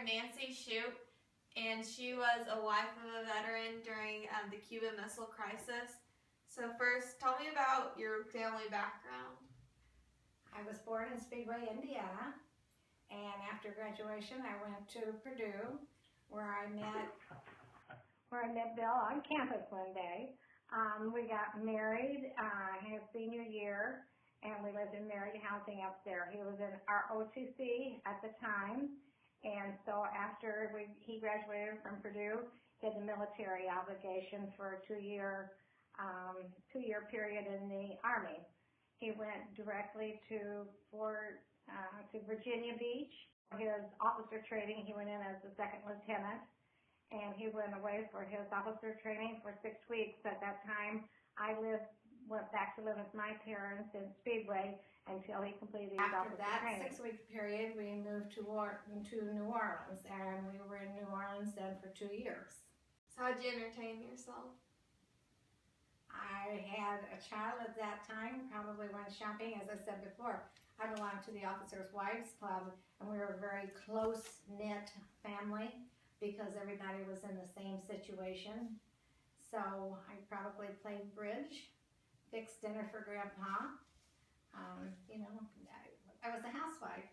Nancy Shoup, and she was a wife of a veteran during the Cuban Missile Crisis. So first, tell me about your family background. I was born in Speedway, Indiana, and after graduation I went to Purdue, where I met Bill on campus one day. We got married his senior year, and we lived in married housing up there. He was in our OTC at the time, and so after he graduated from Purdue, he had the military obligation for a two-year period in the Army. He went directly to Virginia Beach. His officer training, he went in as a second lieutenant, and he went away for his officer training for 6 weeks. At that time, I went back to live with my parents in Speedway until he completed his officer training. After that 6-week period, we moved to New Orleans, and we were in New Orleans then for 2 years. So how'd you entertain yourself? I had a child at that time, probably went shopping. As I said before, I belonged to the Officers' Wives Club, and we were a very close-knit family because everybody was in the same situation. So I probably played bridge, fixed dinner for Grandpa. I was a housewife.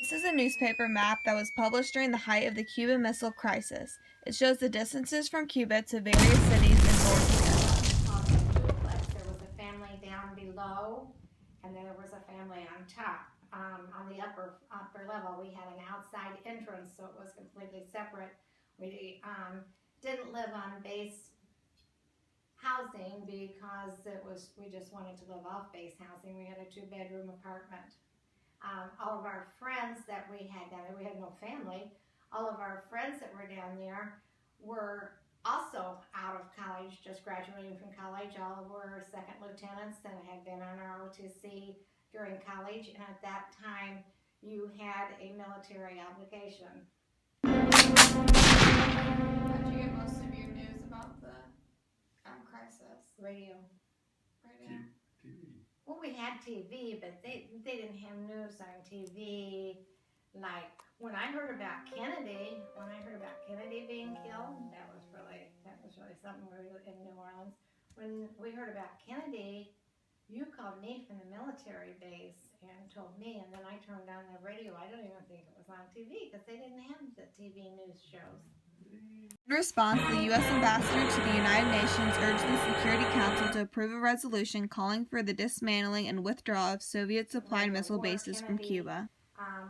This is a newspaper map that was published during the height of the Cuban Missile Crisis. It shows the distances from Cuba to various cities in North America. There was a family down below, and there was a family on top. On the upper level, we had an outside entrance, so it was completely separate. We didn't live on base housing because we just wanted to live off base housing. We had a 2-bedroom apartment. All of our friends that we had down there, we had no family. All of our friends that were down there were also out of college, just graduating from college. All were second lieutenants and had been on our OTC during college, and at that time you had a military obligation. How did you get most of your news about the crisis? Radio. TV. Well, we had TV, but they didn't have news on TV. Like when I heard about Kennedy being killed, that was really something. We were in New Orleans. When we heard about Kennedy, you called me from the military base and told me, and then I turned on the radio. I don't even think it was on TV because they didn't have the TV news shows. In response, the U.S. ambassador to the United Nations urged the Security Council to approve a resolution calling for the dismantling and withdrawal of Soviet-supplied missile bases from Cuba.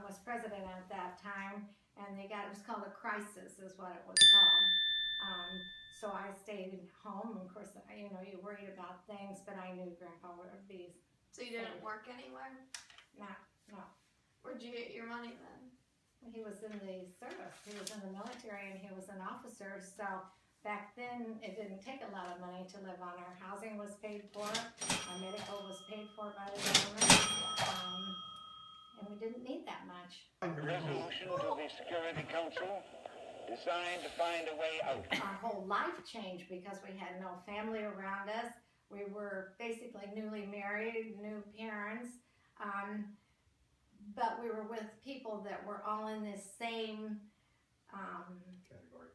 Was president at that time, and it was called a crisis, is what it was called. So I stayed home. Of course, you worried about things, but I knew Grandpa would be. So you didn't work anywhere? No. Where'd you get your money then? He was in the service. He was in the military, and he was an officer. So back then, it didn't take a lot of money to live on. Our housing was paid for. Our medical was paid for by the government. And we didn't need that much. Resolution to the Security Council designed to find a way out. Our whole life changed because we had no family around us. We were basically newly married, new parents, but we were with people that were all in this same Category.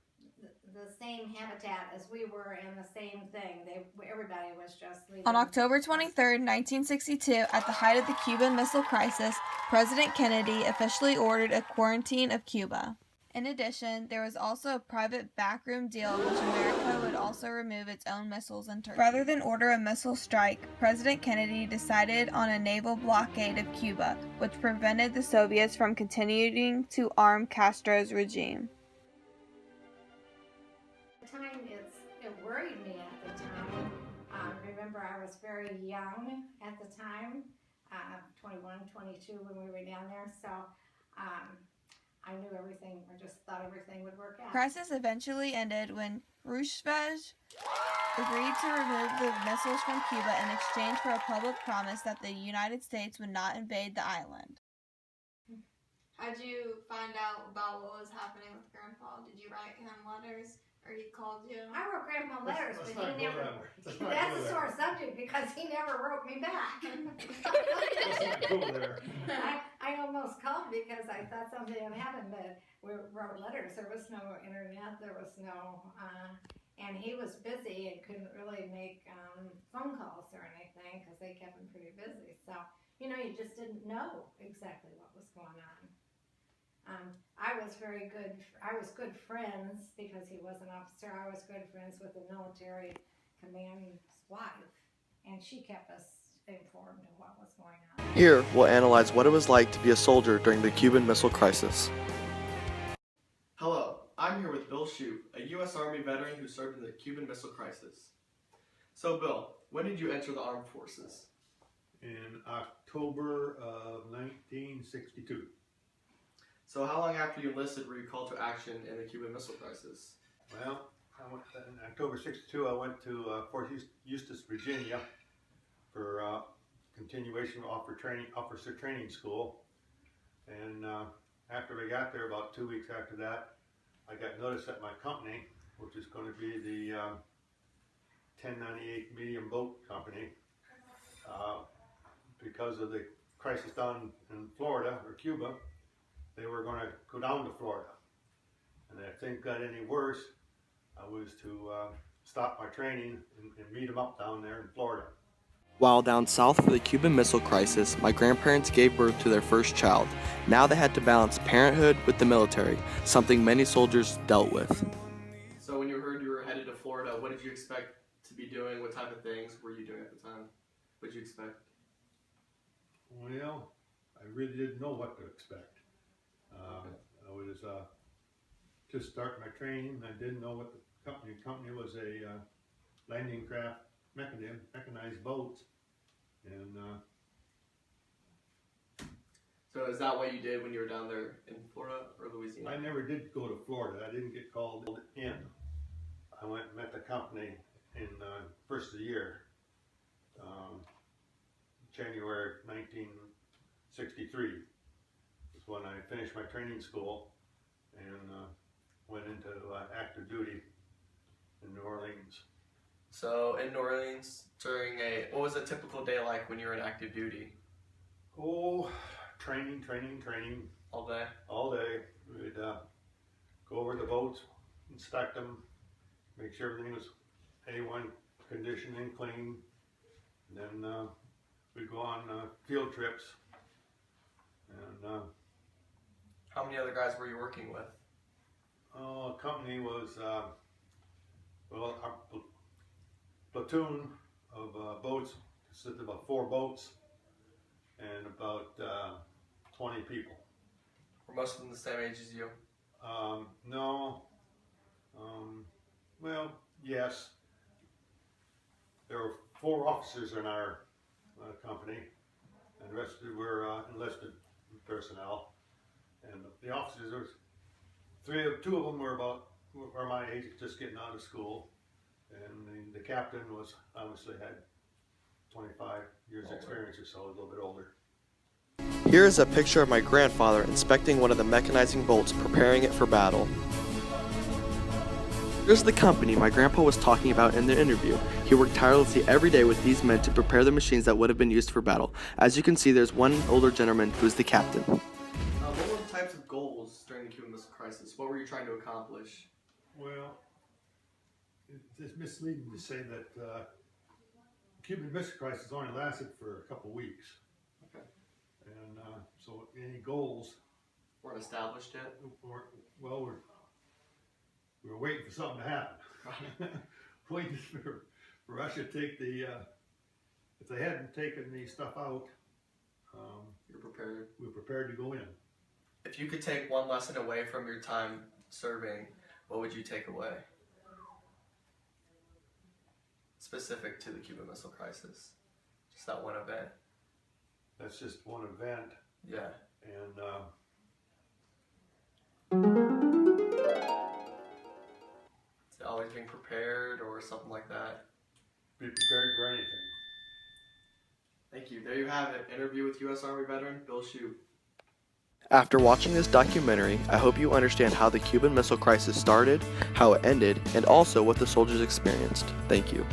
The same habitat as we were, and the same thing. Everybody was just leaving. On October 23, 1962, at the height of the Cuban Missile Crisis, President Kennedy officially ordered a quarantine of Cuba. In addition, there was also a private backroom deal in which America would also remove its own missiles in Turkey. Rather than order a missile strike, President Kennedy decided on a naval blockade of Cuba, which prevented the Soviets from continuing to arm Castro's regime. It worried me at the time. Remember, I was very young at the time, 21, 22 when we were down there, so I knew everything, or just thought everything would work out. Crisis eventually ended when Roosevelt agreed to remove the missiles from Cuba in exchange for a public promise that the United States would not invade the island. How did you find out about what was happening with Grandpa? Did you write him letters, or Or he called you? I wrote Grandpa letters, Let's but not he go never. that way. Let's not That's go a there. sore subject because he never wrote me back. Let's not go there. I almost called because I thought something had happened, but we wrote letters. There was no internet. There was no, and he was busy and couldn't really make phone calls or anything because they kept him pretty busy. So, you know, you just didn't know exactly what was going on. I was good friends because he was an officer. I was good friends with the military command's wife, and she kept us informed of what was going on. Here, we'll analyze what it was like to be a soldier during the Cuban Missile Crisis. Hello, I'm here with Bill Shoup, a U.S. Army veteran who served in the Cuban Missile Crisis. So Bill, when did you enter the armed forces? In October of 1962. So how long after you enlisted were you called to action in the Cuban Missile Crisis? Well, in October 62, I went to Fort Eustis, Virginia for continuation of officer training school. And after we got there, about 2 weeks after that, I got notice at my company, which is going to be the 1098 Medium Boat Company, because of the crisis down in Florida or Cuba, they were going to go down to Florida. And if things got any worse, I was to stop my training and meet them up down there in Florida. While down south for the Cuban Missile Crisis, my grandparents gave birth to their first child. Now they had to balance parenthood with the military, something many soldiers dealt with. So when you heard you were headed to Florida, what did you expect to be doing? What type of things were you doing at the time? What did you expect? Well, I really didn't know what to expect. I was just starting my training. I didn't know what the company was a landing craft mechanized boats. And So is that what you did when you were down there in Florida or Louisiana? I never did go to Florida. I didn't get called in. I went and met the company in first of the year, January 1963 was when I finished my training school and went into active duty in New Orleans. So in New Orleans, what was a typical day like when you were in active duty? Oh, training. All day? All day. We'd go over the boats, inspect them, make sure everything was A1 condition and clean. And then we'd go on field trips. And How many other guys were you working with? company was, well, our platoon of boats consisted of about 4 boats and about 20 people. Were most of them the same age as you? No. Well, yes. There were 4 officers in our company, and the rest were enlisted personnel. And the officers, there was 2 of them were my age, just getting out of school, and the captain was obviously had 25 years experience or so, a little bit older. Here is a picture of my grandfather inspecting one of the mechanizing boats, preparing it for battle. Here's the company my grandpa was talking about in the interview. He worked tirelessly every day with these men to prepare the machines that would have been used for battle. As you can see, there's one older gentleman who's the captain. What were the types of goals during the Cuban Missile Crisis? What were you trying to accomplish? Well, it's misleading to say that the Cuban Missile Crisis only lasted for a couple weeks. Okay. And so any goals Weren't established yet? we were waiting for something to happen. Waiting for Russia to take if they hadn't taken the stuff out, You're prepared. we were prepared to go in. If you could take one lesson away from your time serving, what would you take away? Specific to the Cuban Missile Crisis. Just that one event. That's just one event, Yeah. and Is it always being prepared or something like that? be prepared for anything. Thank you. There you have it. Interview with U.S. Army veteran Bill Shoup. After watching this documentary, I hope you understand how the Cuban Missile Crisis started, how it ended, and also what the soldiers experienced. Thank you.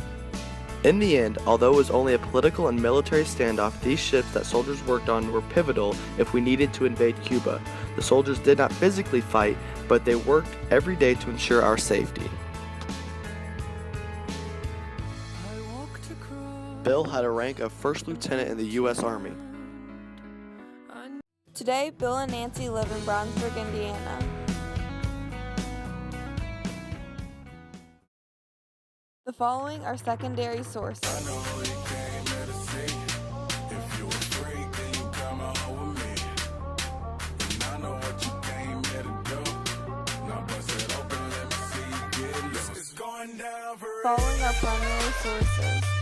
In the end, although it was only a political and military standoff, these ships that soldiers worked on were pivotal if we needed to invade Cuba. The soldiers did not physically fight, but they worked every day to ensure our safety. Bill had a rank of first lieutenant in the U.S. Army. Today, Bill and Nancy live in Brownsburg, Indiana. The following are secondary sources. Following are primary sources.